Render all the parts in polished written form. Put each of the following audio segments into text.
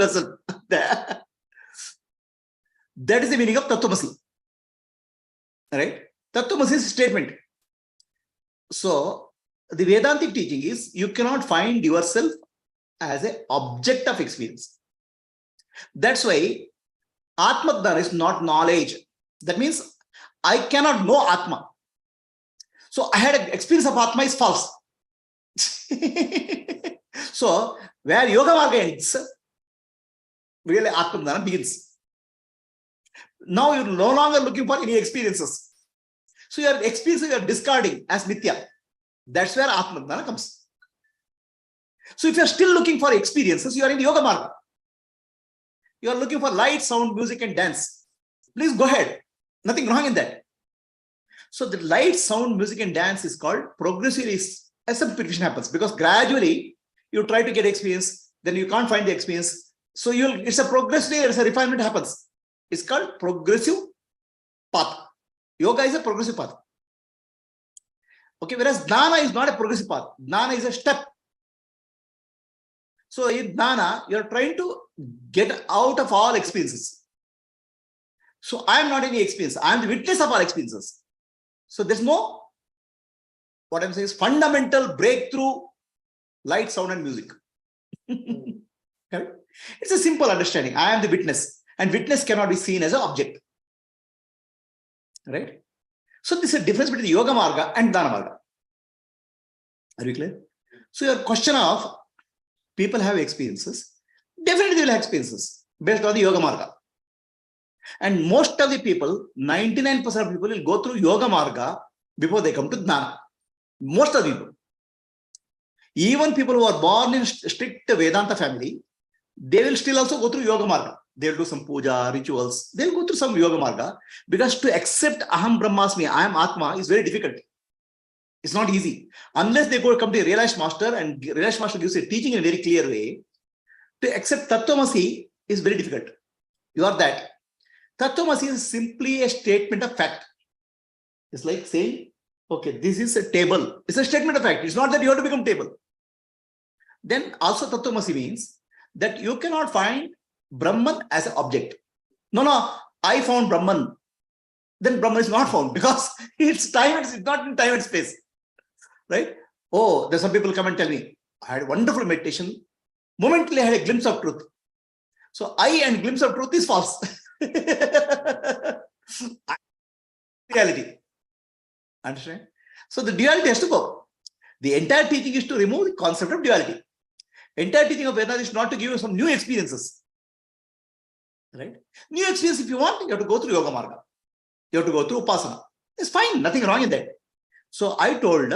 yourself. That is the meaning of Tattvamasi. Right? Tattvamasi is a statement. So, the Vedantic teaching is you cannot find yourself as an object of experience. That's why Atma is not knowledge. That means I cannot know Atma. So I had an experience of Atma is false. So where Yoga Marga ends, really Atma begins. Now you're no longer looking for any experiences. So your experiences you are discarding as Mithya. That's where Atma comes. So if you're still looking for experiences, you are in Yoga Marga. You are looking for light, sound, music, and dance. Please go ahead. Nothing wrong in that. So the light, sound, music, and dance is called progressively as some purification happens, because gradually you try to get experience, then you can't find the experience. So it's a progressively, it's a refinement happens. It's called progressive path. Yoga is a progressive path. Okay, whereas Jnana is not a progressive path. Jnana is a step. So in Jnana, you're trying to get out of all experiences. So I am not any experience. I am the witness of all experiences. So there's no, what I'm saying is fundamental breakthrough, light, sound, and music. It's a simple understanding. I am the witness, and witness cannot be seen as an object. Right? So this is a difference between Yoga Marga and Jnana Marga. Are you clear? So your question of people have experiences, definitely they will have experiences based on the Yoga Marga. And most of the people, 99% of people will go through Yoga Marga before they come to Jnana. Most of the people. Even people who are born in strict Vedanta family, they will still also go through Yoga Marga. They'll do some puja, rituals. They'll go through some Yoga Marga, because to accept Aham Brahmasmi, I am Atma, is very difficult. It's not easy. Unless they come to a realized master, and realized master gives a teaching in a very clear way, to accept Tattvamasi is very difficult. You are that. Tattvamasi is simply a statement of fact. It's like saying, okay, this is a table. It's a statement of fact. It's not that you have to become table. Then also Tattvamasi means that you cannot find Brahman as an object. No, I found Brahman. Then Brahman is not found, because it's time, it's not in time and space. Right? Oh, there's some people come and tell me, I had a wonderful meditation. Momently I had a glimpse of truth. So I and glimpse of truth is false. Reality. Understand? So the duality has to go. The entire teaching is to remove the concept of duality. Entire teaching of Vedanta is not to give you some new experiences. Right? New experience, if you want, you have to go through Yoga Marga. You have to go through Upasana. It's fine, nothing wrong in that. So I told,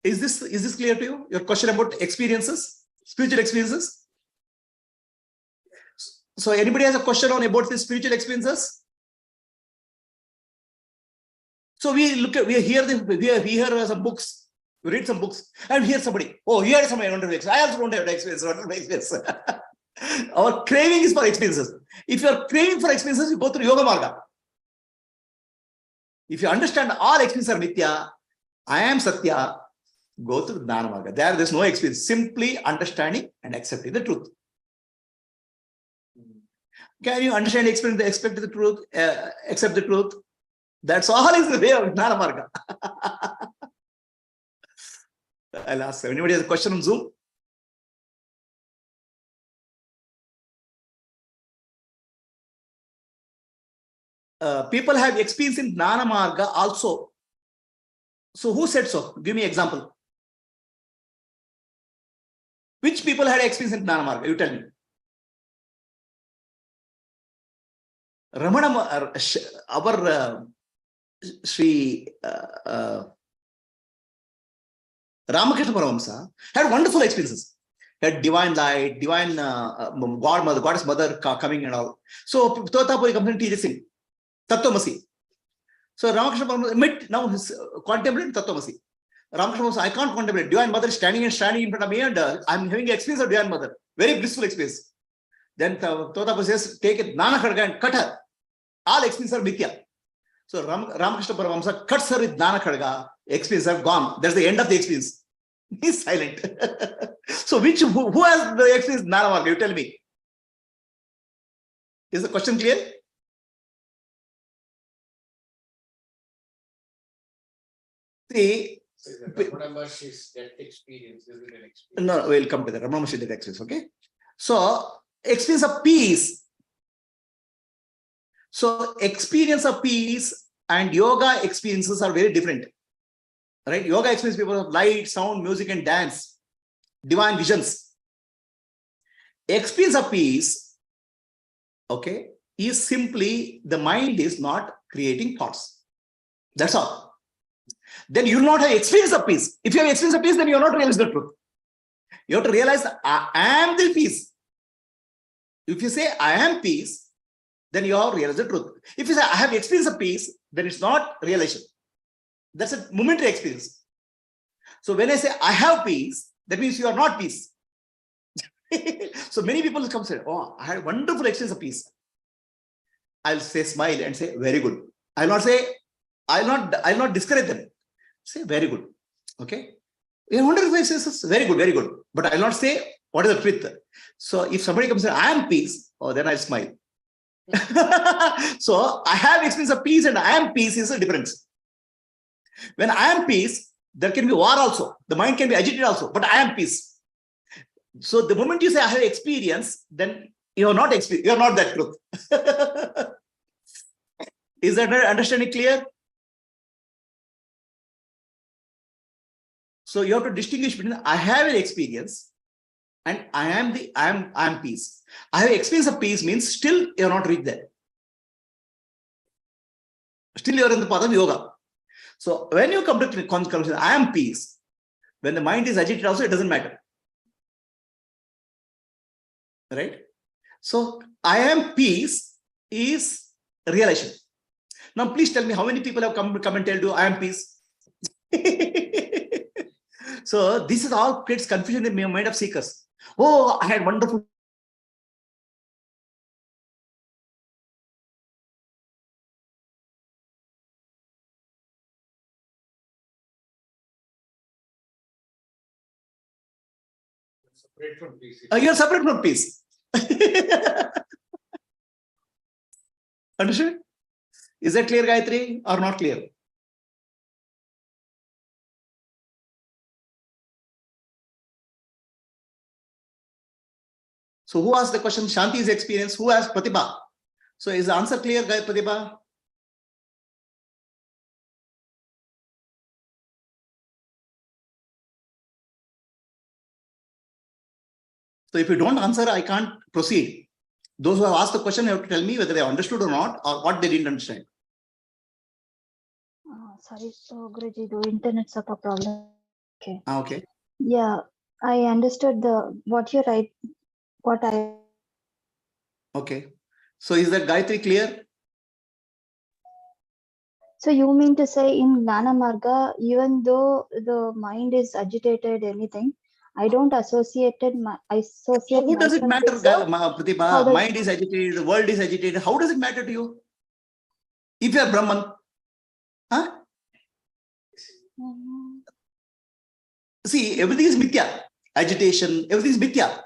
is this clear to you? Your question about experiences, spiritual experiences? So anybody has a question on about the spiritual experiences? So we hear some books, we read some books, and we hear somebody, oh, you had somebody, I also don't have experience. Our craving is for experiences. If you are craving for experiences, you go through Yoga Marga. If you understand all experiences are Mithya, I am Satya, go through Jnana Marga. There's no experience, simply understanding and accepting the truth. Can you understand, experience, accept the truth, accept the truth? That's all is the way of Jnana Marga. I'll ask. Anybody has a question on Zoom? People have experience in Jnana Marga also. So who said so? Give me an example. Which people had experience in Jnana Marga? You tell me. Ramana, our Sri Ramakrishna Paramahamsa had wonderful experiences. He had divine light, divine goddess mother coming and all. So Totapuri comes and teaches him Tattvamasi. So Ramakrishna Paramahamsa now he's contemplating Tattvamasi. Ramakrishna Paramahamsa, I can't contemplate. Divine mother is standing in front of me, and I'm having an experience of divine mother. Very blissful experience. Then Totapuri says, take it, Nana Khadga, and cut her. All experiences are Mithya. So Ramakrishna Paramahamsa cuts her with Jnana Khadga, experience have gone. That's the end of the experience. He's silent. So who has the experience Jnana Marga? You tell me. Is the question clear? See, Ramana Maharshi's that experience, is it an experience? No, we'll come to that. Ramana Maharshi did experience, okay? So, experience of peace. So, experience of peace and yoga experiences are very different. Right? Yoga experience people of light, sound, music, and dance, divine visions. Experience of peace, okay, is simply the mind is not creating thoughts. That's all. Then you will not have experience of peace. If you have experience of peace, then you are not realized the truth. You have to realize that I am the peace. If you say I am peace, then you have realized the truth. If you say I have experience of peace, then it's not realization. That's a momentary experience. So when I say I have peace, that means you are not peace. So many people will come and say, oh, I had a wonderful experience of peace. I'll say smile and say very good. I'll not discourage them. Say very good. Okay. You wonderful experiences, very good, very good. But I'll not say what is the truth. So if somebody comes and says I am peace, oh, then I'll smile. So I have experience of peace and I am peace is a difference. When I am peace, there can be war also. The mind can be agitated also, but I am peace. So the moment you say I have experience, then you are not experience. You are not that truth. Is that understanding clear? So you have to distinguish between I have an experience and I am peace. I have experience of peace means still you are not reached there. Still you are in the path of yoga. So when you come to conclusion, I am peace. When the mind is agitated also, it doesn't matter. Right? So I am peace is realization. Now please tell me how many people have come and tell you I am peace. So this is all creates confusion in the mind of seekers. Oh, I had wonderful. Separate from peace. You're separate from peace. Understood? Is that clear, Gayatri, or not clear? So who asked the question? Shanti's experience. Who asked Pratibha? So is the answer clear, Pratibha? So if you don't answer, I can't proceed. Those who have asked the question have to tell me whether they understood or not, or what they didn't understand. Sorry, so Guruji, the internet's up a problem. Okay. Okay. Yeah, I understood what you write. What I. Okay. So is that Gayatri clear? So you mean to say in Jnana Marga, even though the mind is agitated, anything, I don't associate So who does it matter, Pratibha? Mind is agitated, the world is agitated. How does it matter to you? If you are Brahman, huh? See, everything is mithya. Agitation, everything is mithya.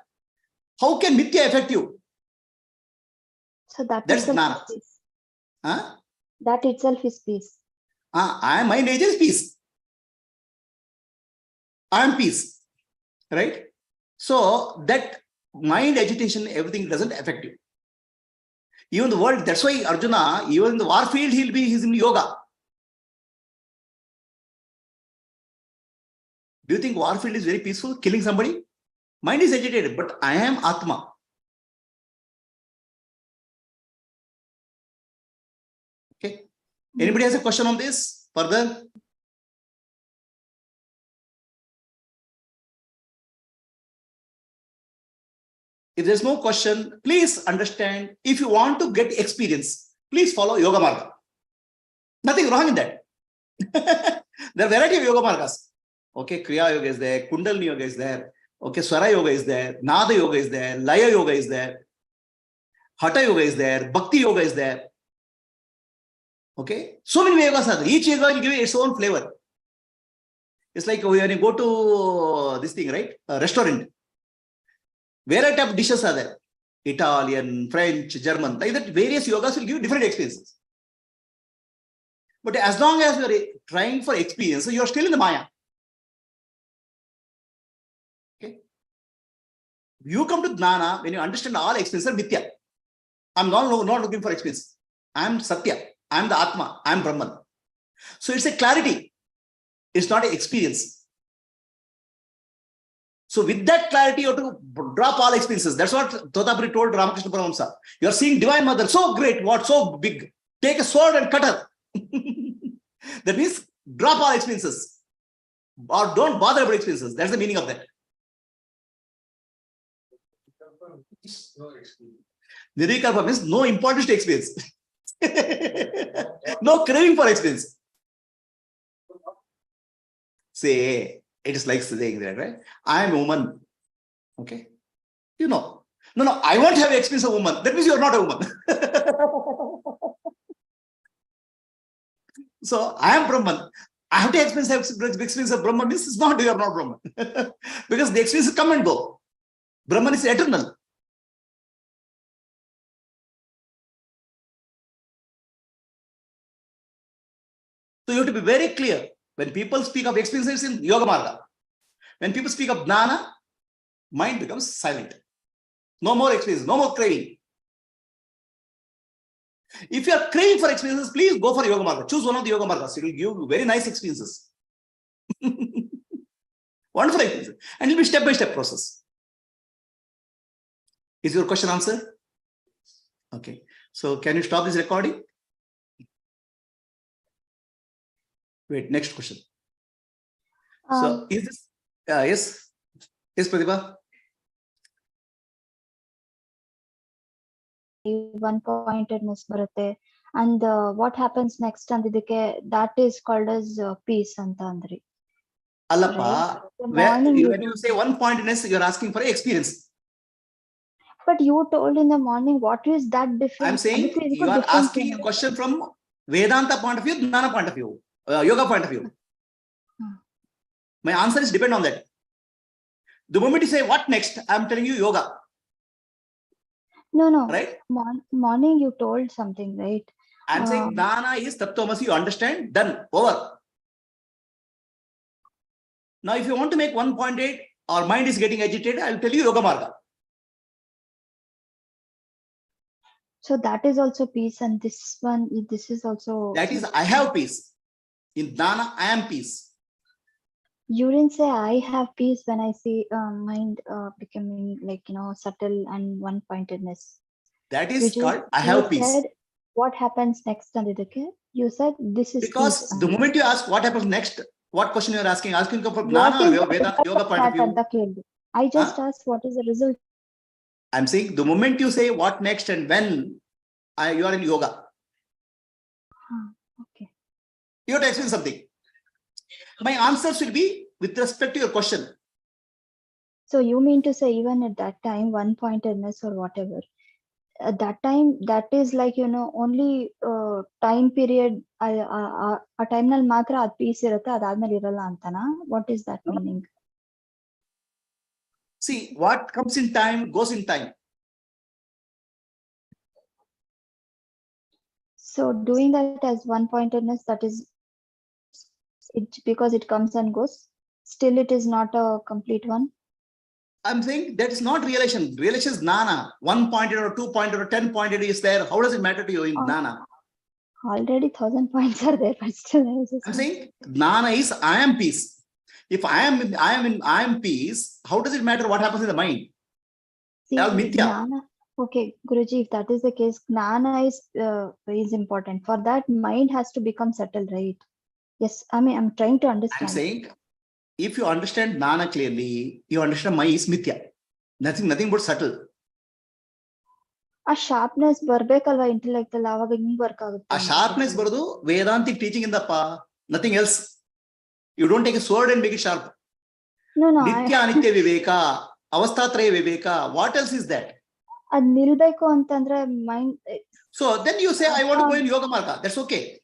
How can mithya affect you? So That's Jnana. Huh? That itself is peace. My nature is peace. I am peace. Right? So that mind agitation, everything doesn't affect you. Even the world, that's why Arjuna, even in the war field, he's in yoga. Do you think war field is very peaceful, killing somebody? Mind is agitated, but I am Atma. Okay. Anybody has a question on this further? If there's no question, please understand, if you want to get experience, please follow Yoga Marga. Nothing wrong in that. There are a variety of Yoga Margas. Okay, Kriya Yoga is there, Kundalini Yoga is there, okay, Swara Yoga is there, Nada Yoga is there, Laya Yoga is there, Hatha Yoga is there, Bhakti Yoga is there. Okay, so many yogas are there. Each yoga will give you its own flavor. It's like when you go to this thing, right? A restaurant. Variety of dishes are there. Italian, French, German. Like that, various yogas will give different experiences. But as long as you are trying for experience, you are still in the Maya. Okay. You come to Jnana when you understand all experiences are Mithya. I'm not looking for experience. I'm Satya. I'm the Atma. I'm Brahman. So it's a clarity. It's not an experience. So with that clarity, you have to drop all experiences. That's what Totapuri told Ramakrishna Paramahamsa. You are seeing Divine Mother, so great, what, so big. Take a sword and cut her. That means drop all experiences. Or don't bother about experiences. That's the meaning of that. No experience. Nirikalpa means no importance to experience. No craving for experience. Say, it is like saying that, right? I am a woman. Okay. You know. No, I won't have experience of woman. That means you are not a woman. So I am Brahman. I have to experience of Brahman. This is not, you are not Brahman. Because the experiences come and go. Brahman is eternal. So you have to be very clear. When people speak of experiences in Yoga Marga, when people speak of Jnana, mind becomes silent. No more experience, no more craving. If you are craving for experiences, please go for Yoga Marga. Choose one of the Yoga Margas. It will give you very nice experiences. Wonderful experiences. And it will be step-by-step process. Is your question answered? Okay. So can you stop this recording? Wait, next question. So is this, yes, Pratibha? One-pointedness barutte. And what happens next andidike, that is called as peace anta andri. Allappa, Right? when you say one-pointedness, you're asking for experience. But you told in the morning, what is that difference? I'm saying you are asking a question from Vedanta point of view, Jnana point of view, Yoga point of view. My answer is depend on that. The moment you say what next, I'm telling you yoga. No. Right? Morning you told something, right? I'm saying Jnana is Tattvamasi, you understand, done, over. Now, if you want to make 1.8 or mind is getting agitated, I'll tell you Yoga Marga. So that is also peace, and this is also. That is, I have peace. In Jnana, I am peace. You didn't say I have peace when I see mind becoming like, subtle and one-pointedness. That is called I have peace. Said, what happens next, Andidake? You said this is because peace. The moment you ask what happens next, what question you are asking from Jnana or Vedanta Yoga point of view. I just asked what is the result. I'm saying the moment you say what next and when, you are in yoga. Okay. You have to explain something. My answers will be with respect to your question. So you mean to say even at that time, one-pointedness or whatever, at that time, that is like, only time period, a time nal matra ad peace irutte, adadmele iralla antana. What is that meaning? See, what comes in time goes in time. So doing that as one-pointedness, that is it, because it comes and goes. Still, it is not a complete one. I'm saying that is not realization. Realization is Jnana. 1-pointed or 2-pointed or 10-pointed is there. How does it matter to you in Jnana? Already 1,000 points are there, but still. I'm saying Jnana is I am peace. If I am peace, how does it matter what happens in the mind? See, Jnana. Okay, Guruji, if that is the case, Jnana is important. For that, mind has to become subtle, right? Yes, I'm trying to understand. I'm saying, if you understand Jnana clearly, you understand Maya is Mithya. Nothing but subtle. A sharpness barbekalva intellectual avaga hinge work agutte. A sharpness barudu Vedantic teaching in the pa. Nothing else. You don't take a sword and make it sharp. No. Nitya Anitya Viveka, Avastatraya Viveka. What else is that? Ad nilbeku antandre mind. So then you say, I want to go in Yoga Marga. That's okay.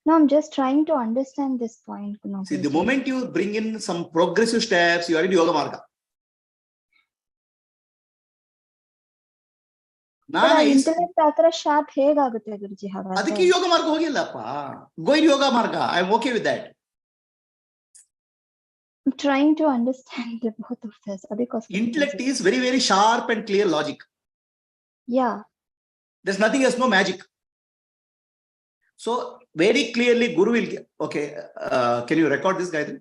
No, I'm just trying to understand this point. See, the moment you bring in some progressive steps, you are in yoga marga. Intellect ಆತರ sharp ಹೇಗಾಗುತ್ತೆ ಗುರುಜಿ? ಹಾಗಾದ್ರೆ ಅದಕ್ಕೆ ಯೋಗ ಮಾರ್ಗ ಹೋಗಿಲ್ಲಪ್ಪ. ಗೋ ಇನ್ ಯೋಗ ಮಾರ್ಗ. I am okay with that. I'm trying to understand the both of this. ಅದಕ್ಕೋಸ್ಕರ Intellect is very, very sharp and clear logic. Yeah. There's nothing else, no magic. So very clearly Guru will get, okay, can you record this guy then?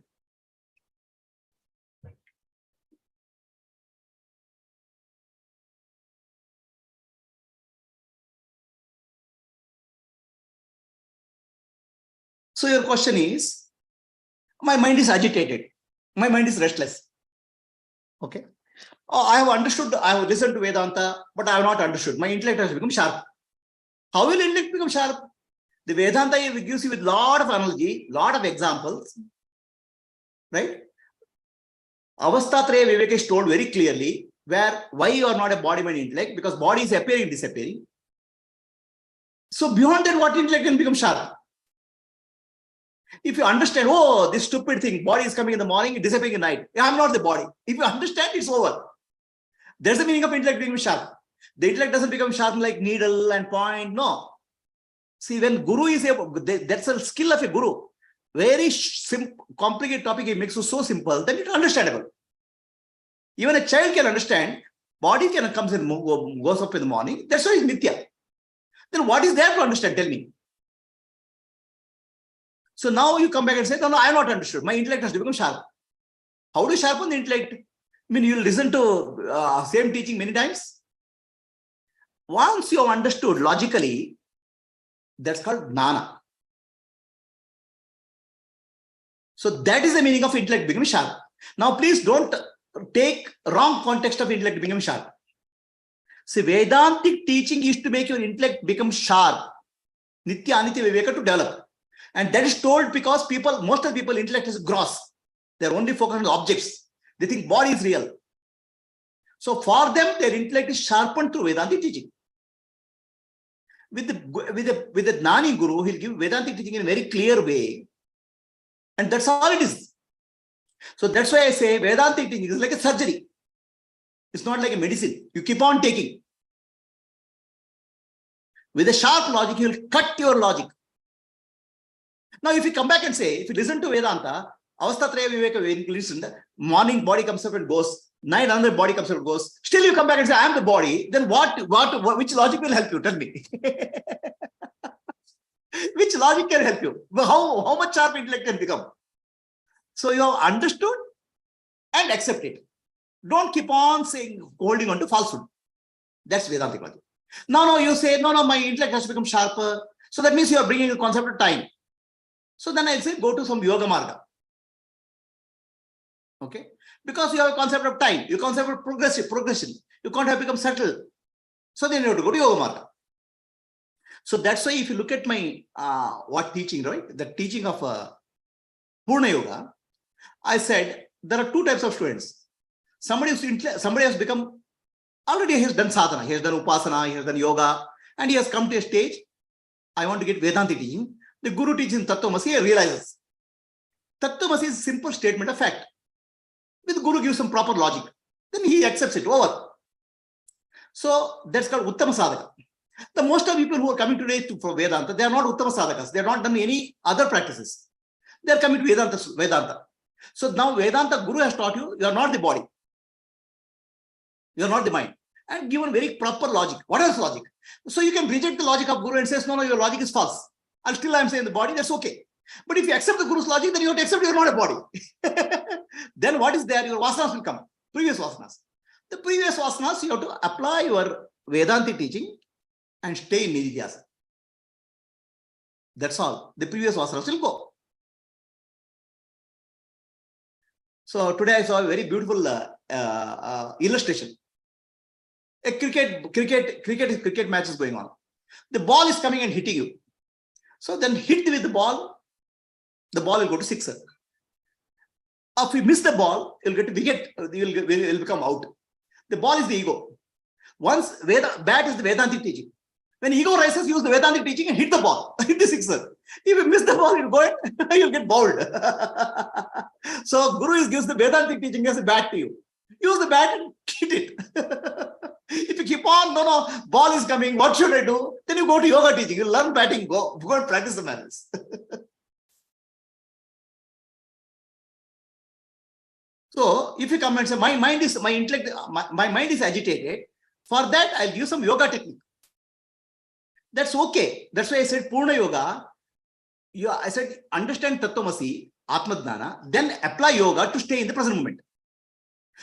So your question is, my mind is agitated. My mind is restless. Okay. Oh, I have understood, I have listened to Vedanta, but I have not understood. My intellect has become sharp. How will intellect become sharp? The Vedanta gives you with lot of analogy, lot of examples, right? Avasthatraya Viveka is told very clearly where why you are not a body, mind, intellect, because body is appearing, disappearing. So beyond that, what intellect can become sharp? If you understand, oh, this stupid thing, body is coming in the morning, disappearing at night. I'm not the body. If you understand, it's over. There's the meaning of intellect becoming sharp. The intellect doesn't become sharp like needle and point. No. See, when Guru is able, that's a skill of a Guru. Very complicated topic, he makes it so simple that it's understandable. Even a child can understand, body can comes and goes up in the morning. That's why it's Nitya. Then what is there to understand? Tell me. So now you come back and say, no, I have not understood. My intellect has to become sharp. How do you sharpen the intellect? I mean, you'll listen to same teaching many times. Once you have understood logically, that's called Gnana. So that is the meaning of intellect becoming sharp. Now, please don't take wrong context of intellect becoming sharp. See, Vedantic teaching is to make your intellect become sharp. Nitya Anitya Viveka to develop. And that is told because most of the people, intellect is gross. They're only focused on the objects. They think body is real. So for them, their intellect is sharpened through Vedantic teaching. With the Gnani Guru, he'll give Vedantic teaching in a very clear way. And that's all it is. So that's why I say Vedantic teaching is like a surgery. It's not like a medicine. You keep on taking. With a sharp logic, he'll cut your logic. Now, if you come back and say, if you listen to Vedanta, Avasthatraya Viveka, listen, morning body comes up and goes, night another body comes up and goes, still you come back and say, I am the body, then which logic will help you? Tell me. Which logic can help you? How much sharp intellect can become? So you have understood and accept it. Don't keep on saying, holding on to falsehood. That's Vedantic logic. No, you say, no, my intellect has to become sharper. So that means you are bringing the concept of time. So then I'll say, go to some yoga marga. Okay? Because you have a concept of time, you concept of progression. You can't have become settled. So then you have to go to yoga marga. So that's why if you look at my what teaching, right? The teaching of Purna Yoga, I said there are two types of students. Somebody has become, already he has done sadhana, he has done upasana, he has done yoga, and he has come to a stage, I want to get Vedantic teaching. The Guru teaches in Tattvamasi, he realizes. Tattvamasi is a simple statement of fact. With Guru gives some proper logic. Then he accepts it, over. So that's called Uttama Sadhaka. The most of people who are coming today for Vedanta, they are not Uttama Sadhakas. They are not done any other practices. They are coming to Vedanta. So now Vedanta Guru has taught you, you are not the body. You are not the mind. And given very proper logic. What else logic? So you can reject the logic of Guru and say, no, your logic is false. And still I'm saying the body, that's okay. But if you accept the Guru's logic, then you have to accept you're not a body. Then what is there? Your vasanas will come. Previous vasanas. The previous vasanas, you have to apply your Vedantic teaching and stay in Nididhyasa. That's all. The previous vasanas will go. So today I saw a very beautiful illustration. A cricket match is going on. The ball is coming and hitting you. So then hit with the ball will go to sixer. If you miss the ball, you'll get wicket, you'll become out. The ball is the ego. Once bat is the Vedantic teaching. When ego rises, use the Vedantic teaching and hit the ball, hit the sixer. If you miss the ball, you'll go and you'll get bowled. So Guru gives the Vedantic teaching as a bat to you. Use the bat and hit it. If you keep on, no, ball is coming, what should I do? Then you go to yoga teaching, you learn batting, go and practice the manners. So if you come and say, my mind is agitated, for that I'll use some yoga technique. That's okay. That's why I said Purna Yoga. I said understand Tattvamasi, Atma Dhyana, then apply yoga to stay in the present moment.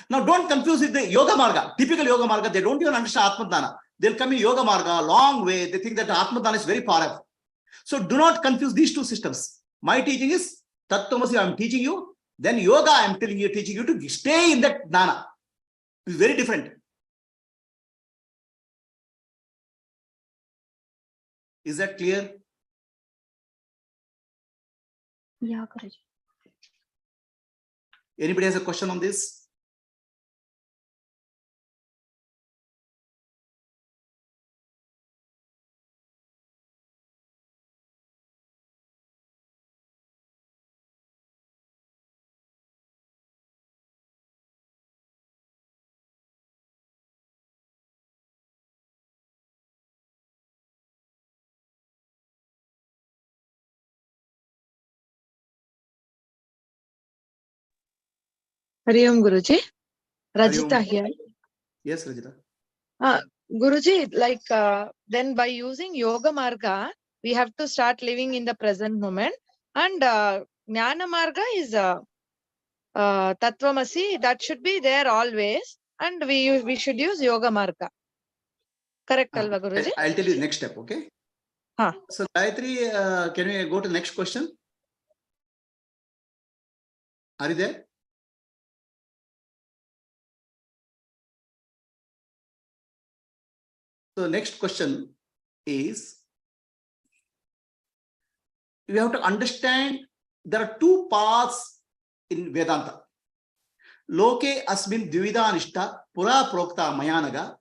Now don't confuse with the yoga marga, typical yoga marga. They don't even understand Atma Dhyana. They'll come in yoga marga, long way. They think that Atma Dhyana is very far off. So do not confuse these two systems. My teaching is Tattvamasi, I'm teaching you. Then yoga, I'm telling you, teaching you to stay in that dhyana. It's very different. Is that clear? Yeah, Guruji. Anybody has a question on this? Hari Om Guruji. Hari Rajita Om. here. Yes, Rajita. Guruji, then by using Yoga Marga, we have to start living in the present moment. And Jnana Marga is Tattvamasi, that should be there always. And we should use Yoga Marga. Correct, Alva Guruji? I'll tell you the next step, okay? So, Gayatri, can we go to the next question? Are you there? So, next question is, we have to understand there are two paths in Vedanta. Loke asmin dvivida anishta pura prokta mayanaga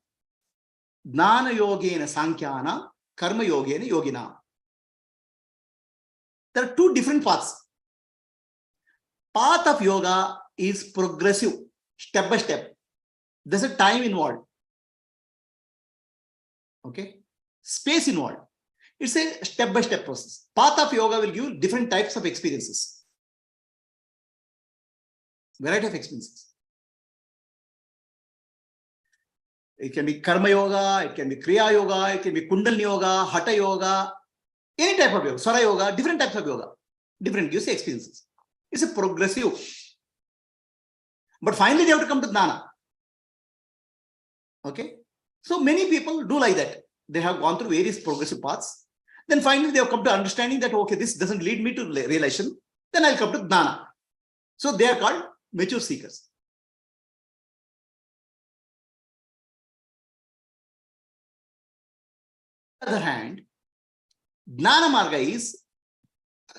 jnana yogena sankyana karma yogena yogina. There are two different paths. Path of yoga is progressive, step by step. There's a time involved. Okay, space involved. It's a step-by-step process. Path of yoga will give different types of experiences. Variety of experiences. It can be karma yoga, it can be kriya yoga, it can be kundalini yoga, hatha yoga, any type of yoga, swara yoga, different types of yoga. Different, you see, experiences. It's a progressive. But finally, they have to come to jnana. Okay. So many people do like that. They have gone through various progressive paths. Then finally they have come to understanding that, okay, this doesn't lead me to realization. Then I'll come to jnana. So they are called mature seekers. On the other hand, jnana marga is,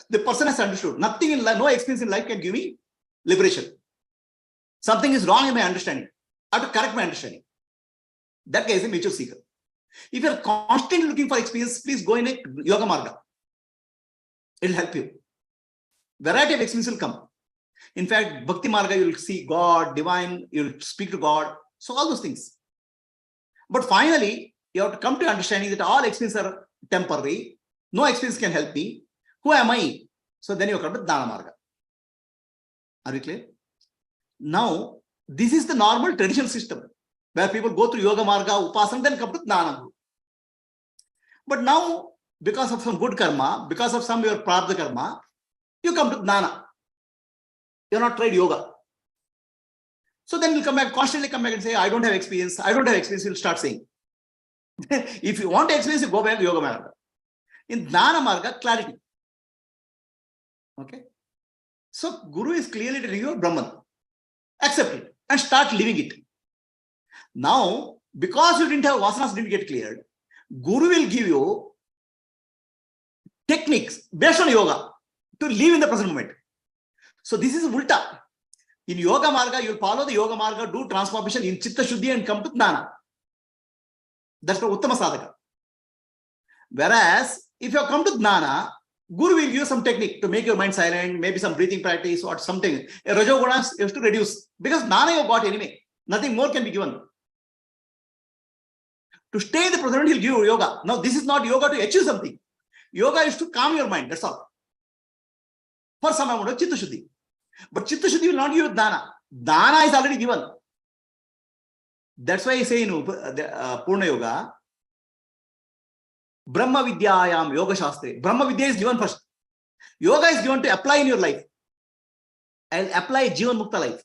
the person has understood nothing in life, no experience in life can give me liberation. Something is wrong in my understanding. I have to correct my understanding. That guy is a mature seeker. If you are constantly looking for experience, please go in a yoga marga. It will help you. Variety of experience will come. In fact, bhakti marga, you will see God, divine, you will speak to God. So all those things. But finally, you have to come to understanding that all experiences are temporary. No experience can help me. Who am I? So then you come to jnana marga. Are we clear? Now, this is the normal traditional system, where people go through yoga marga, upasana, then come to jnana. But now, because of some good karma, because of some your prarabdha karma, you come to jnana. You have not tried yoga. So then you'll come back, constantly come back and say, I don't have experience. I don't have experience. You'll start saying. If you want experience, you go back to yoga marga. In jnana marga, clarity. Okay. So Guru is clearly telling you Brahman. Accept it and start living it. Now, because you didn't have vasanas, didn't get cleared, Guru will give you techniques based on yoga to live in the present moment. So this is ulta. In yoga marga, you'll follow the yoga marga, do transformation in chitta shuddhi and come to jnana. That's the uttama sadhaka. Whereas if you have come to Jnana, Guru will give some technique to make your mind silent, maybe some breathing practice or something. A Rajogunas is to reduce. Because Jnana you have got anyway. Nothing more can be given. To stay in the present, he'll give you yoga. Now, this is not yoga to achieve something. Yoga is to calm your mind. That's all. For some amount of Chitta Shuddhi. But Chitta Shuddhi will not give you Dana. Dana is already given. That's why I say in Purna Yoga, Brahma Vidyayam Yoga Shastre. Brahma Vidya is given first. Yoga is given to apply in your life. I'll apply Jivan Mukta life.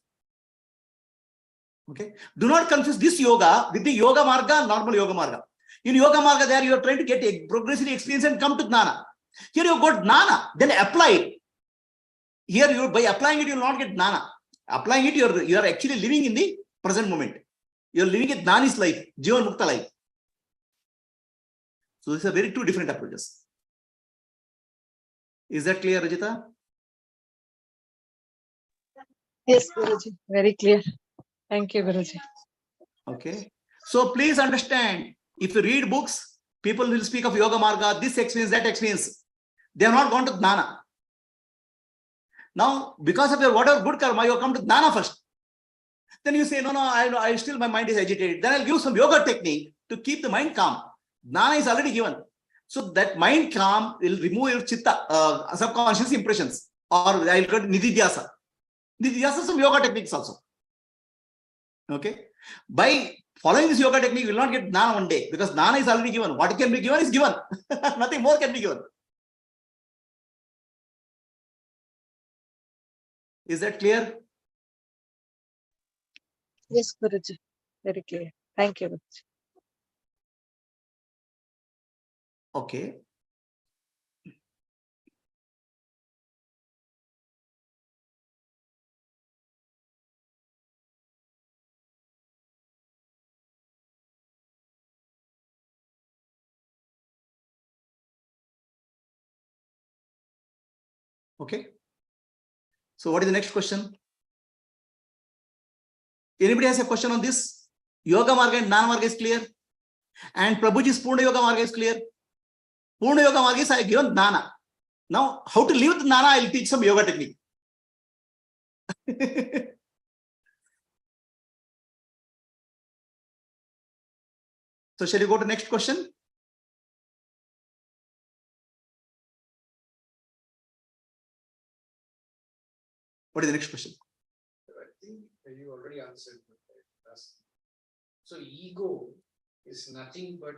Okay. Do not confuse this yoga with the Yoga Marga, normal Yoga Marga. In Yoga Marga, there you are trying to get a progressive experience and come to Jnana. Here you got Jnana, then apply it. Here you by applying it, you will not get Jnana. Applying it, you are actually living in the present moment. You are living a Jnani's life, Jivan Mukta life. So these are very two different approaches. Is that clear, Rajita? Yes, Guruji. Very clear. Thank you, Guruji. Okay. So please understand, if you read books, people will speak of Yoga Marga, this experience, that experience. They have not gone to Jnana. Now, because of your whatever good karma, you have come to Jnana first. Then you say, no, I still, my mind is agitated. Then I'll give some yoga technique to keep the mind calm. Jnana is already given. So that mind calm will remove your chitta, subconscious impressions. Or I'll go to Nididhyasa. Nididhyasa, some yoga techniques also. Okay. By following this yoga technique, you will not get Jnana one day because Jnana is already given. What can be given is given. Nothing more can be given. Is that clear? Yes, Guruji. Very clear. Thank you, Guruji. Okay. Okay. So what is the next question? Anybody has a question on this? Yoga Marga and Jnana Marga is clear. And Prabhuji's Purna Yoga Marga is clear. Purna Yoga Marga is I given Jnana. Now, how to live with Jnana, I will teach some yoga technique. So shall we go to next question? What is the next question? I think you already answered. So ego is nothing but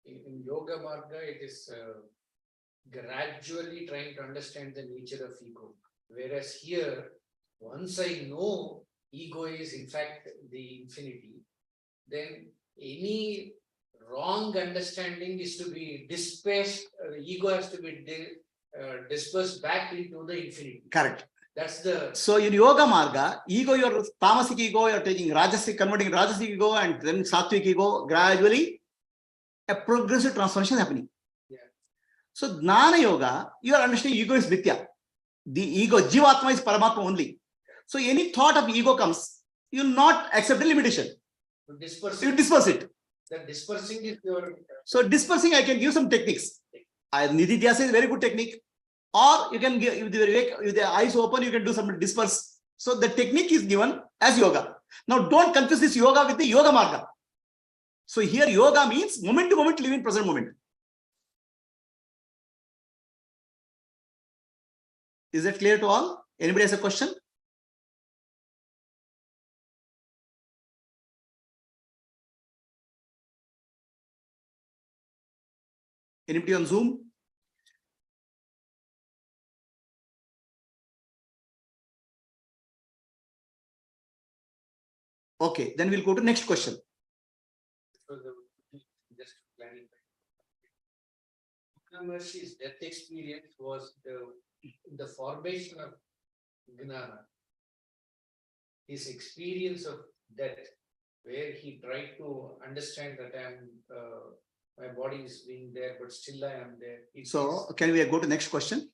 in Yoga Marga, it is gradually trying to understand the nature of ego. Whereas here, once I know ego is in fact the infinity, then any wrong understanding is to be dispersed, ego has to be dispersed back into the infinity. Correct. That's the... So in Yoga Marga, ego, your tamasic ego, you're taking Rajasic, converting Rajasic ego and then Sattvic ego, gradually a progressive transformation happening. Yeah. So Jnana Yoga, you are understanding ego is Mithya. The ego, Jivatma is Paramatma only. So any thought of ego comes, you will not accept the limitation. You disperse it. The dispersing is your... So dispersing, I can give some techniques. Nididhyasa is a very good technique. Or you can give, with the eyes open, you can do some disperse. So the technique is given as yoga. Now don't confuse this yoga with the Yoga Marga. So here yoga means moment to moment, live in present moment. Is that clear to all? Anybody has a question? Anybody on Zoom? Okay, then we'll go to next question. Just to clarify, Mahari's death experience was the formation of Gnana. His experience of death, where he tried to understand that my body is being there, but still I am there. So can we go to next question?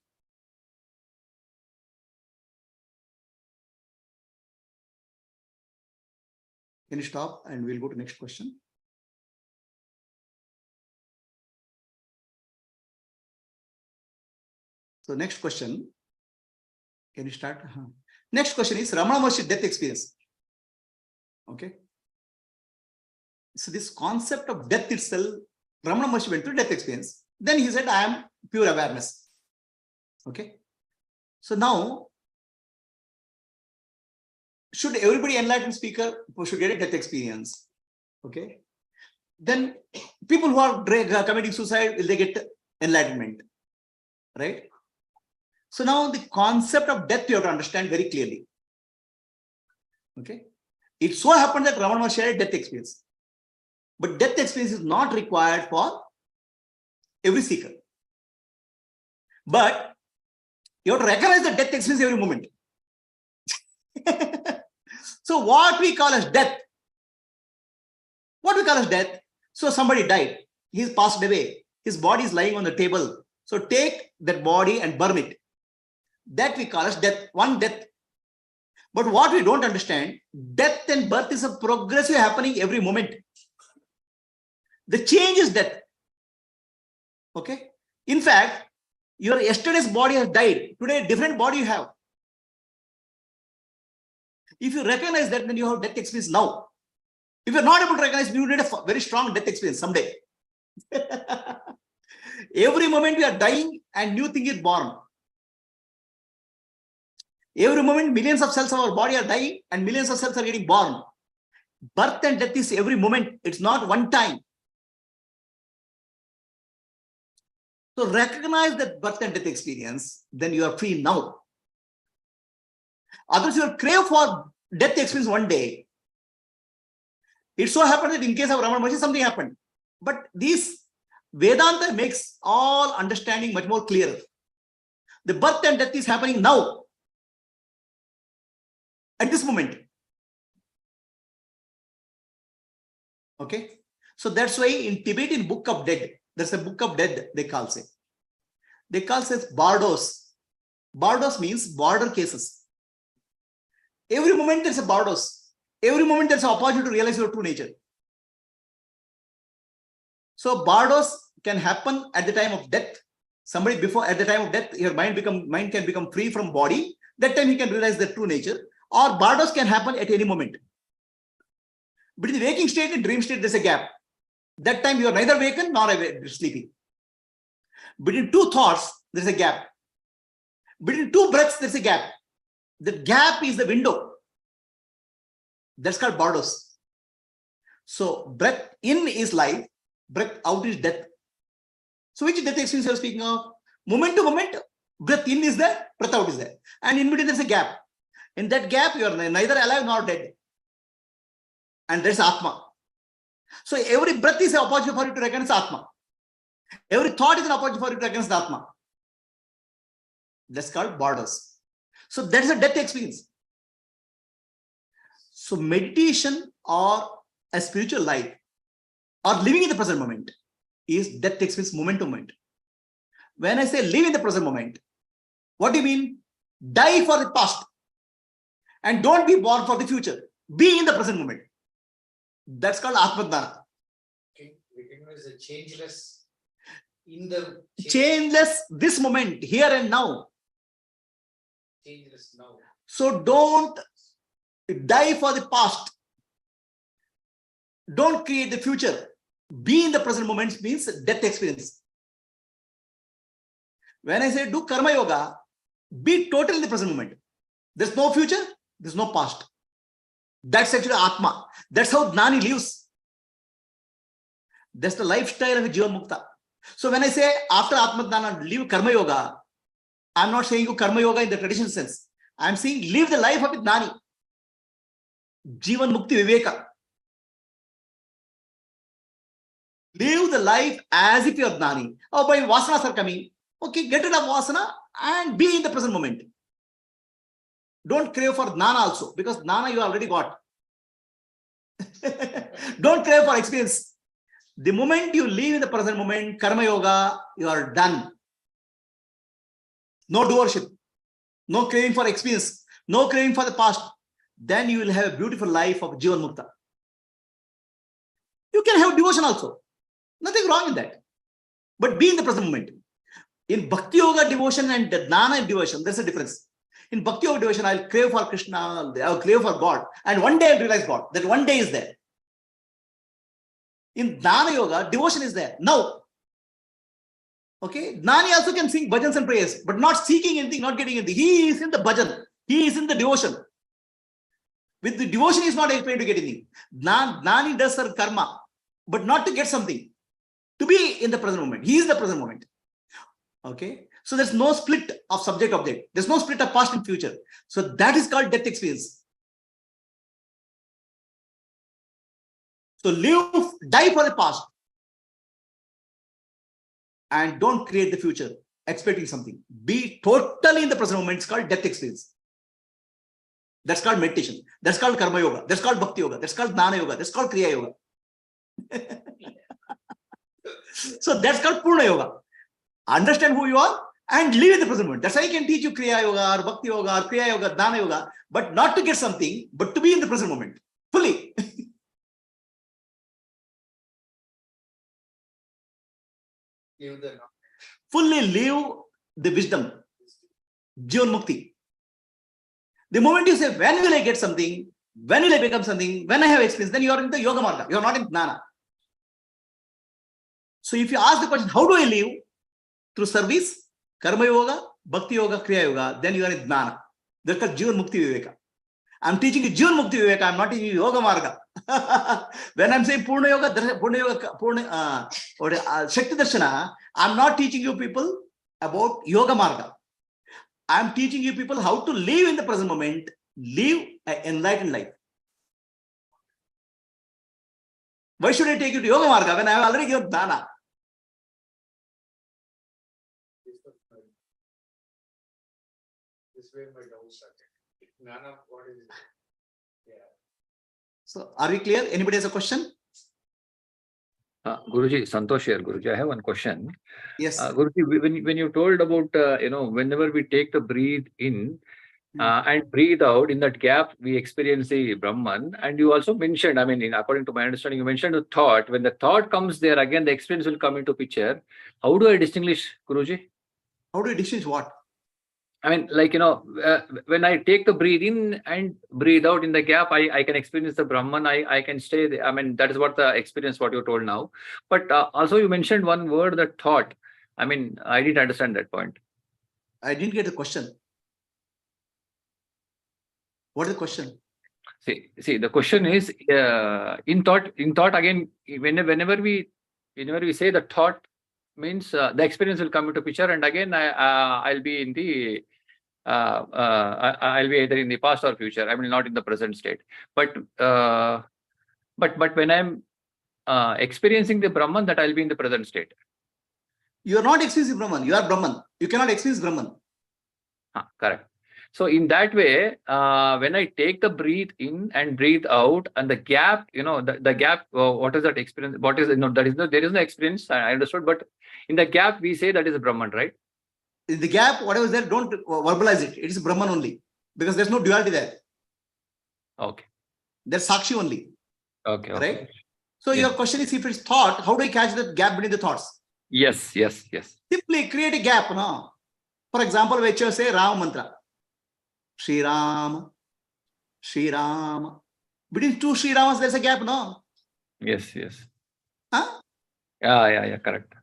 Can you stop and we'll go to next question? So next question. Can you start? Next question is Ramana Maharshi death experience. Okay. So this concept of death itself, Ramana Maharshi went through death experience. Then he said, I am pure awareness. Okay. So now, should everybody enlightened speaker should get a death experience? Okay. Then people who are committing suicide, will they get enlightenment? Right? So now the concept of death you have to understand very clearly. Okay. It so happened that Ramana Maharshi had a death experience. But death experience is not required for every seeker. But you have to recognize the death experience every moment. So what we call as death, so somebody died, he's passed away, his body is lying on the table. So take that body and burn it. That we call as death, one death. But what we don't understand, death and birth is a progressive happening every moment. The change is death. Okay. In fact, your yesterday's body has died. Today, different body you have. If you recognize that, then you have death experience now. If you're not able to recognize, you need a very strong death experience someday. Every moment we are dying and new thing is born. Every moment, millions of cells of our body are dying and millions of cells are getting born. Birth and death is every moment. It's not one time. So recognize that birth and death experience, then you are free now. Otherwise, you will crave for death experience one day. It so happened that in case of Ramana Maharshi, something happened. But this Vedanta makes all understanding much more clearer. The birth and death is happening now. At this moment. Okay. So that's why in Tibetan Book of Dead, there's a Book of Dead, they call it. They call it bardos. Bardos means border cases. Every moment there's a bardos. Every moment there's an opportunity to realize your true nature. So bardos can happen at the time of death. Somebody before, at the time of death, your mind can become free from body. That time he can realize the true nature. Or bardos can happen at any moment. But in the waking state and dream state, there's a gap. That time you are neither wakened nor sleeping. Between two thoughts, there's a gap. Between two breaths, there's a gap. The gap is the window. That's called bardos. So breath in is life, breath out is death. So which death experience you are speaking of? Moment to moment, breath in is there, breath out is there. And in between there's a gap. In that gap, you are neither alive nor dead. And there's Atma. So every breath is an opportunity for you to recognize Atma. Every thought is an opportunity for you to recognize Atma. That's called borders. So that is a death experience. So meditation or a spiritual life or living in the present moment is death experience moment to moment. When I say live in the present moment, what do you mean? Die for the past and don't be born for the future. Be in the present moment. That's called Atma. Recognize the changeless in the changeless this moment, here and now. Changeless now. So don't die for the past. Don't create the future. Be in the present moment means death experience. When I say do karma yoga, be totally in the present moment. There's no future, there's no past. That's actually Atma. That's how Gnani lives. That's the lifestyle of a Jivan Mukta. So when I say after Atma Dhyana, live Karma Yoga, I'm not saying you Karma Yoga in the traditional sense. I'm saying live the life of a Gnani. Jivan Mukti Viveka. Live the life as if you're Gnani. Oh, by Vasanas are coming. Okay, get rid of Vasana and be in the present moment. Don't crave for Jnana also, because Jnana you already got. Don't crave for experience. The moment you live in the present moment, Karma Yoga, you are done. No doership, no craving for experience, no craving for the past. Then you will have a beautiful life of Jivan Mukta. You can have devotion also. Nothing wrong in that. But be in the present moment. In Bhakti Yoga devotion and Jnana devotion, there's a difference. In Bhakti Yoga devotion, I'll crave for Krishna, I'll crave for God, and one day I'll realize God. That one day is there. In Jnana Yoga, devotion is there. Now, okay, Gnani also can sing bhajans and prayers, but not seeking anything, not getting anything. He is in the bhajan. He is in the devotion. With the devotion, he is not trying to get anything. Gnani does her karma, but not to get something. To be in the present moment. He is the present moment. Okay. So there's no split of subject-object. There's no split of past and future. So that is called death experience. So die for the past. And don't create the future, expecting something. Be totally in the present moment. It's called death experience. That's called meditation. That's called karma yoga. That's called bhakti yoga. That's called jnana yoga. That's called kriya yoga. So that's called purna yoga. Understand who you are and live in the present moment. That's why I can teach you kriya yoga or bhakti yoga or kriya yoga, jnana yoga, but not to get something, but to be in the present moment fully. Fully live the wisdom, Jivan Mukti. The moment you say, when will I get something? When will I become something? When I have experience, then you are in the yoga marga. You are not in jnana. So if you ask the question, how do I live? Through service, karma yoga, bhakti yoga, kriya yoga, then you are in jnana. That's called Jivan Mukti Viveka. I'm teaching you Jivan Mukti Viveka. I'm not teaching you yoga marga. When I'm saying Purna Yoga, Shakti Darshana, I'm not teaching you people about yoga marga. I'm teaching you people how to live in the present moment, live an enlightened life. Why should I take you to yoga marga when I have already given jnana? This way my doubts started. Jnana, what is it? Yeah. So are we clear? Anybody has a question? Guruji, Santosh here, Guruji. I have one question. Yes. Guruji, when you told about, whenever we take the breathe in and breathe out, in that gap, we experience the Brahman. And you also mentioned, according to my understanding, you mentioned the thought. When the thought comes there, again, the experience will come into picture. How do I distinguish, Guruji? How do you distinguish what? When I take the breathe in and breathe out in the gap, I can experience the Brahman. I can stay there. That is what the experience, what you told now. But also you mentioned one word, the thought. I didn't understand that point. I didn't get the question. What is the question? See, the question is, in thought again, whenever we say the thought, means the experience will come into picture, and again I'll be in the I'll be either in the past or future. Not in the present state. But when I'm experiencing the Brahman, that I'll be in the present state. You are not experiencing Brahman. You are Brahman. You cannot experience Brahman. Correct. So in that way, when I take the breathe in and breathe out, and the gap, the gap, what is that experience? What is there is no experience. I understood, but in the gap we say that is a Brahman, right? In the gap, whatever is there, don't verbalize it. It is Brahman only, because there's no duality there. Okay. There's Sakshi only. Okay. Right? So your question is, if it's thought, how do I catch the gap between the thoughts? Yes. Simply create a gap. No? For example, when you say Ram mantra. Shri Ram. Between two Shri Ramas, there's a gap, no? Yes. Huh? Yeah, correct.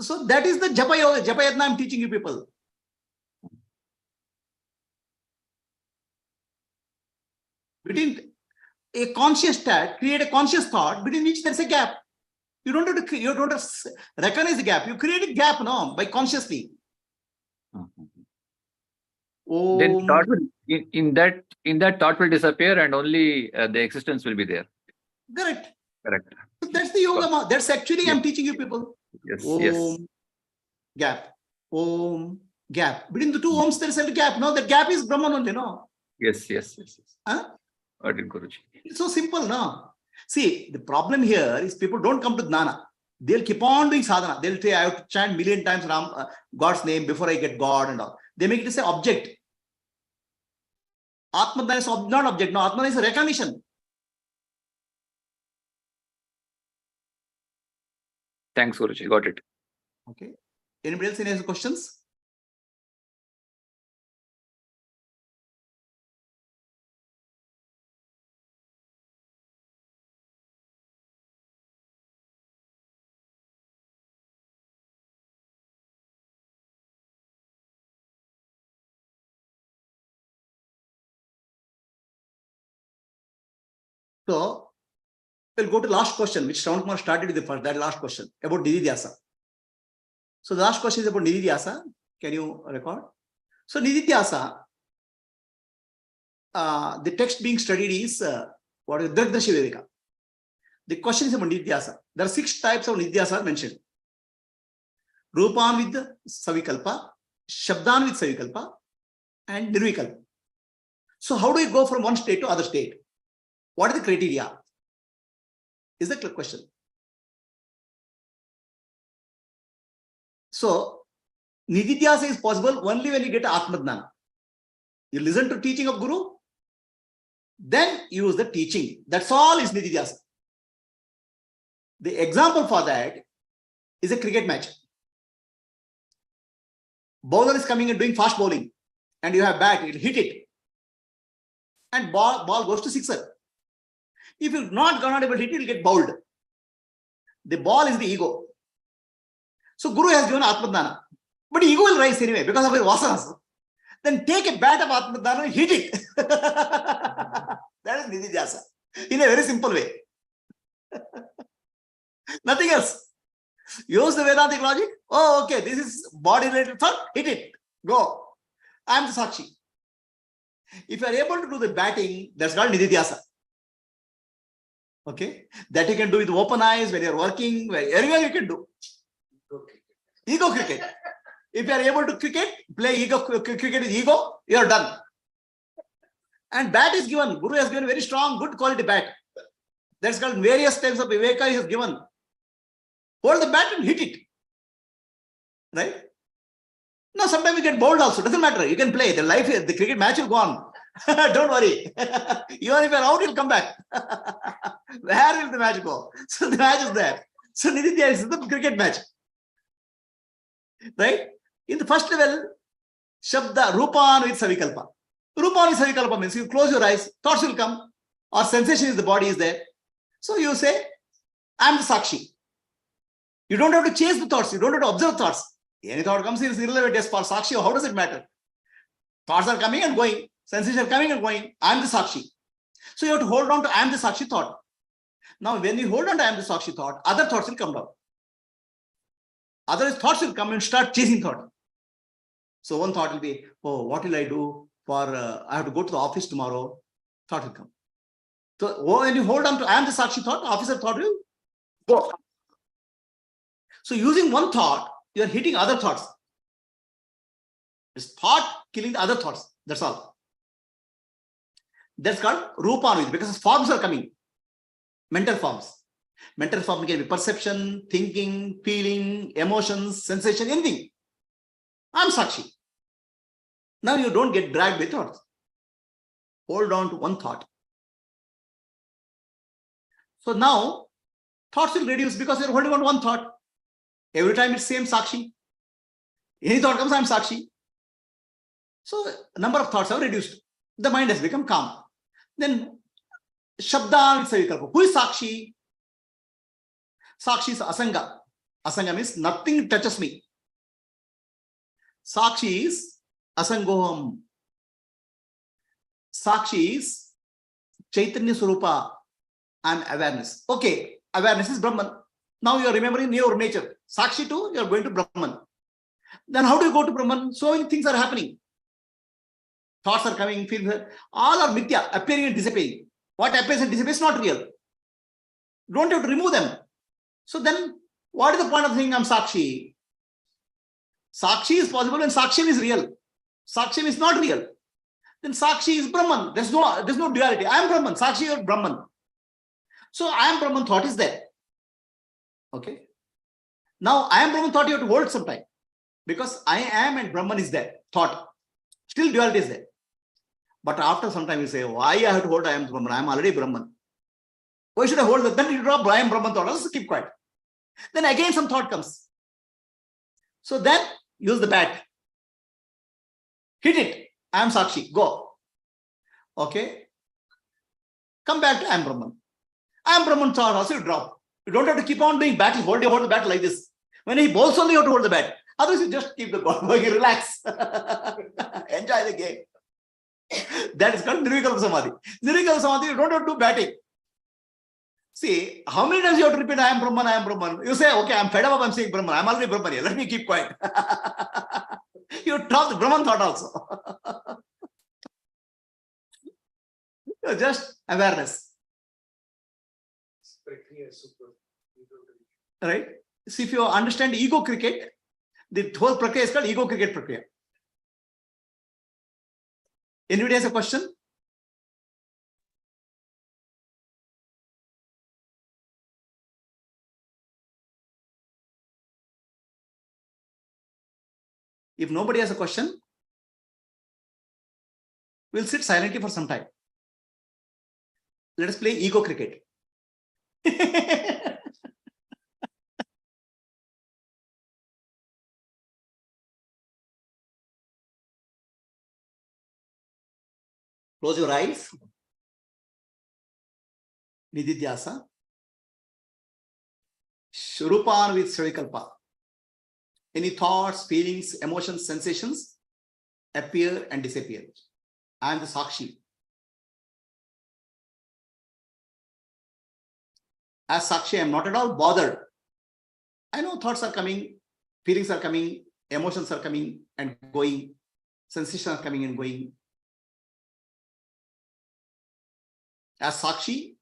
So that is the Japa Yoga, Japa Yatna I'm teaching you people. Between a conscious state, create a conscious thought between which there's a gap. You don't have to recognize the gap. You create a gap, no, by consciously. Then thought will, in that thought will disappear, and only the existence will be there. Correct. So that's the yoga. That's actually I'm teaching you people. Yes. Gap. Om. Gap. Between the two Oms, there's a gap. No, that gap is Brahman only, no? Yes. Huh? Got it, Guruji. It's so simple, no? See, the problem here is people don't come to Jnana. They'll keep on doing sadhana. They'll say, I have to chant million times God's name before I get God and all. They make it as an object. Atma is not object. No, Atma is a recognition. Thanks, Guruji. Got it. Okay. Anybody else any questions? So we'll go to last question, which Shravan Kumar started with the first, that last question about Nididhyasa. So the last question is about Nididhyasa. Can you record? So Nididhyasa, the text being studied is what is Dragdashi Viveka. The question is about Nididhyasa. There are 6 types of Nididhyasa mentioned. Rupan with Savikalpa, Shabdan with Savikalpa, and Nirvikalpa. So how do you go from one state to other state? What are the criteria? Is the question. So Nididhyasa is possible only when you get Atmadnana. You listen to teaching of Guru, then use the teaching. That's all is Nididhyasa. The example for that is a cricket match. Bowler is coming and doing fast bowling, and you have bat, you'll hit it, and ball goes to sixer. If you're not able to hit it, you'll get bowled. The ball is the ego. So Guru has given Atmadnana, but ego will rise anyway because of his vasanas. Then take a bat of Atmadnana and hit it. That is Nididhyasa in a very simple way. Nothing else. Use the Vedantic logic. Oh, okay, this is body-related thought. Hit it. Go. I am the Sakshi. If you are able to do the batting, that's called Nididhyasa. Okay, that you can do with open eyes when you are working. Anywhere you can do. Ego cricket. If you are able to play ego cricket with ego, you are done. And bat is given. Guru has given very strong, good quality bat. That's called various types of viveka he has given. Hold the bat and hit it. Right? No, sometimes you get bowled also. Doesn't matter. You can play. The cricket match will go on. Don't worry. Even if you're out, you'll come back. Where will the match go? So the match is there. So Nididhyasa is the cricket match. Right? In the first level, Shabda, Rupan with Savikalpa. Rupan with Savikalpa means you close your eyes, thoughts will come, or sensation is the body is there. So you say, I am the Sakshi. You don't have to chase the thoughts. You don't have to observe thoughts. Any thought comes in is irrelevant as for Sakshi. How does it matter? Thoughts are coming and going. Sensations are coming and going. I am the Sakshi. So you have to hold on to I am the Sakshi thought. Now, when you hold on to I am the Sakshi thought, other thoughts will come down. Other thoughts will come and start chasing thought. So one thought will be, oh, what will I do for, I have to go to the office tomorrow. Thought will come. So when you hold on to I am the Sakshi thought, officer thought will go. So using one thought, you are hitting other thoughts. It's thought killing the other thoughts. That's all. That's called Rupanvid because forms are coming. Mental forms. Mental form can be perception, thinking, feeling, emotions, sensation, anything. I'm Sakshi. Now you don't get dragged by thoughts. Hold on to one thought. So now thoughts will reduce because you're holding on to one thought. Every time it's same Sakshi. Any thought comes, I'm Sakshi. So number of thoughts have reduced. The mind has become calm. Then Shabda with Savikalpa. Who is Sakshi? Sakshi is Asanga. Asanga means nothing touches me. Sakshi is Asangoham. Sakshi is Chaitanya Swarupa. I am awareness. Okay, awareness is Brahman. Now you are remembering your nature. Sakshi too, you are going to Brahman. Then how do you go to Brahman? So many things are happening. Thoughts are coming, feelings are, all are mithya, appearing and disappearing. What appears and disappears is not real. You don't have to remove them. So then, what is the point of saying I'm Sakshi? Sakshi is possible and Sakshi is real. Sakshi is not real. Then Sakshi is Brahman. There's no duality. I am Brahman. Sakshi or Brahman. So I am Brahman thought is there. Okay. Now I am Brahman thought you have to hold some time. Because I am and Brahman is there. Thought. Still duality is there. But after some time you say, why I have to hold I am Brahman? I am already Brahman. Why should I hold that? Then you drop I am Brahman thought. Also keep quiet. Then again some thought comes. So then use the bat. Hit it. I am Sakshi. Go. Okay. Come back to I am Brahman. I am Brahman thought also you drop. You don't have to keep on doing battle. Hold the bat like this. When he bowls only, you have to hold the bat. Otherwise, you just keep the ball going, relax. Enjoy the game. That is called Nirvikalpa Samadhi. Nirvikalpa Samadhi, you don't have to do batting. See, how many times you have to repeat, I am Brahman, I am Brahman. You say, okay, I'm fed up, I'm saying Brahman. I'm already Brahman here. Let me keep quiet. You drop the Brahman thought also. Just awareness. Right? So if you understand ego cricket, the whole prakriya is called ego cricket prakriya. Anybody has a question? If nobody has a question, we'll sit silently for some time. Let us play ego cricket. Close your eyes. Nididhyasa. Shurupan with Srikalpa. Any thoughts, feelings, emotions, sensations appear and disappear. I am the Sakshi. As Sakshi, I am not at all bothered. I know thoughts are coming, feelings are coming, emotions are coming and going, sensations are coming and going. As Sakshi,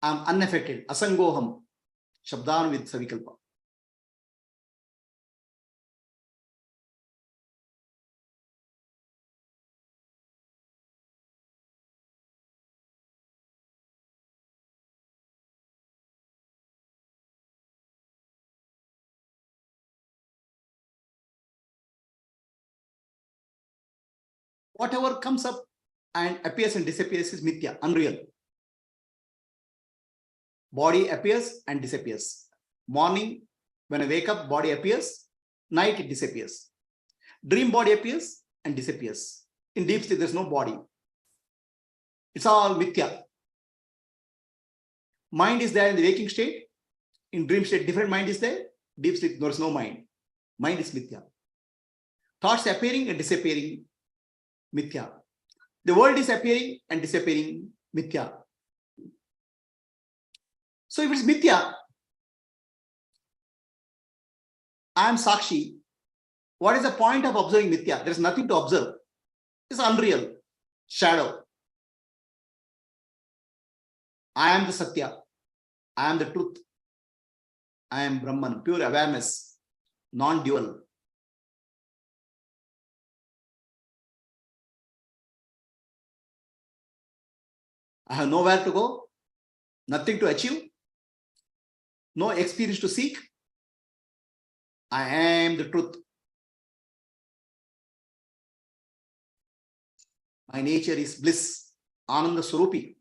I am unaffected. Asangoham. Shabdan with Savikalpa. Whatever comes up and appears and disappears is mithya, unreal. Body appears and disappears. Morning, when I wake up, body appears. Night, it disappears. Dream body appears and disappears. In deep sleep, there's no body. It's all mithya. Mind is there in the waking state. In dream state, different mind is there. Deep sleep, there is no mind. Mind is mithya. Thoughts appearing and disappearing, mithya. The world is appearing and disappearing, mithya. So if it's mithya, I am Sakshi. What is the point of observing mithya? There is nothing to observe. It's unreal. Shadow. I am the Satya. I am the truth. I am Brahman, pure awareness, non-dual. I have nowhere to go, nothing to achieve, no experience to seek. I am the truth. My nature is bliss, Ananda Swarupi.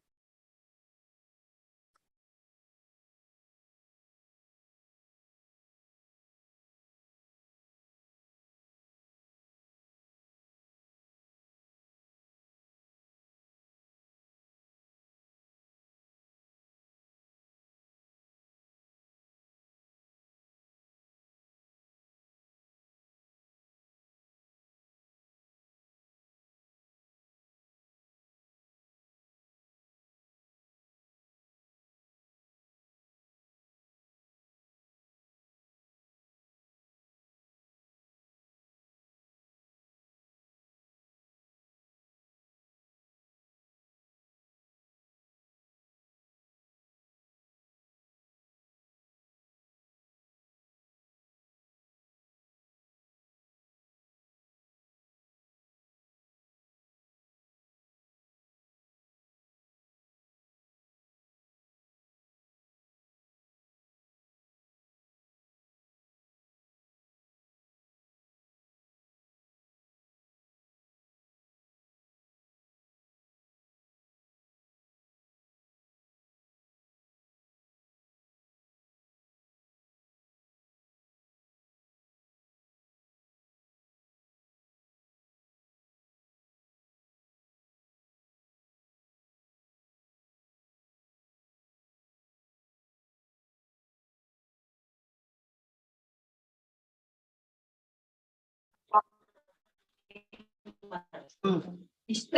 ಇಷ್ಟ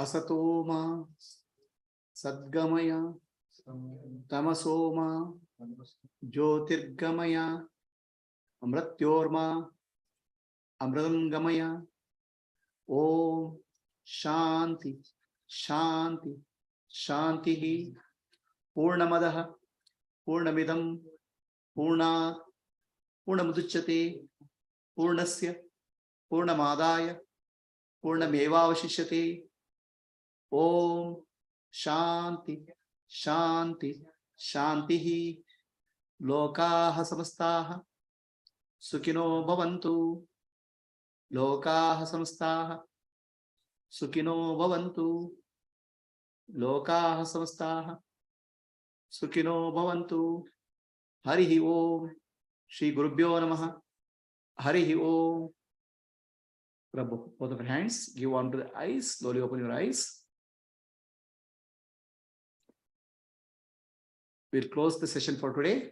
Asatoma Sadgamaya Tamasoma Jyotirgamaya Amratyorma Amratangamaya. Om Shanti Shanti Shanti. Purnamadaha Purnamidam Purnat Purnamuduchyate Purnasya Purnamadaya Purnamevavashishyate. Om Shanti Shanti Shanti. Lokaha samastaha Sukhino bhavantu. Lokaha samastaha Sukhino bhavantu. Lokaha samastaha Sukhino bhavantu. Harihi Om. Shri Gurubhyo Namaha. Harihi Om. Prabhu, both of your hands, give on to the eyes, slowly open your eyes. We'll close the session for today.